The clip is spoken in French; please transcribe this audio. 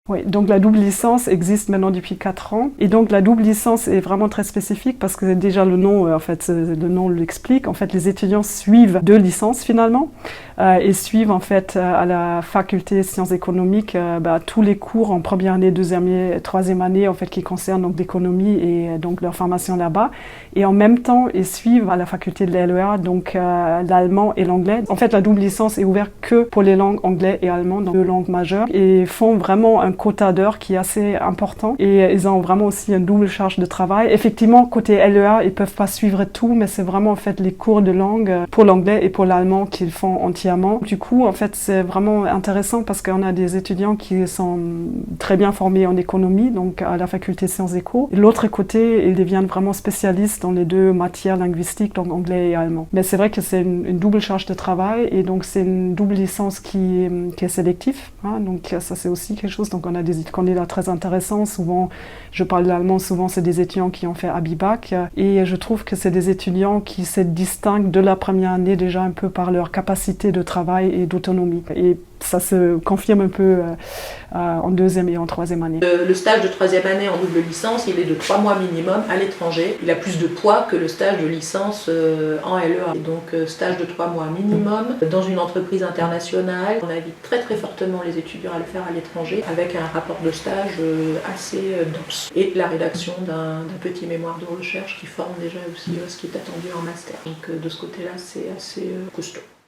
Oui, donc la double licence existe maintenant depuis 4 ans. Et donc la double licence est vraiment très spécifique parce que déjà le nom, le nom l'explique. En fait, les étudiants suivent 2 licences finalement et suivent en fait à la faculté sciences économiques tous les cours en première année, deuxième année, troisième année en fait qui concernent donc l'économie et donc leur formation là-bas. Et en même temps, ils suivent à la faculté de l'LEA donc l'allemand et l'anglais. En fait, la double licence est ouverte que pour les langues anglais et allemand, donc 2 langues majeures, et font vraiment un quota d'heures qui est assez important et ils ont vraiment aussi une double charge de travail. Effectivement, côté LEA, ils peuvent pas suivre tout, mais c'est vraiment en fait les cours de langue pour l'anglais et pour l'allemand qu'ils font entièrement. Du coup, en fait, c'est vraiment intéressant parce qu'on a des étudiants qui sont très bien formés en économie, donc à la faculté Sciences Éco. De l'autre côté, ils deviennent vraiment spécialistes dans les 2 matières linguistiques, donc anglais et allemand. Mais c'est vrai que c'est une double charge de travail et donc c'est une double licence qui est sélective. Hein, donc ça, c'est aussi quelque chose. Donc on a des candidats très intéressants. Souvent, je parle l'allemand, souvent c'est des étudiants qui ont fait Abibac. Et je trouve que c'est des étudiants qui se distinguent de la première année déjà un peu par leur capacité de travail et d'autonomie. Et ça se confirme un peu en deuxième et en troisième année. Le stage de troisième année en double licence, il est de 3 mois minimum à l'étranger. Il a plus de poids que le stage de licence en LEA. Et donc stage de 3 mois minimum dans une entreprise internationale. On invite très très fortement les étudiants à le faire à l'étranger avec un rapport de stage assez dense. Et la rédaction d'un petit mémoire de recherche qui forme déjà aussi ce qui est attendu en master. Donc de ce côté-là, c'est assez costaud.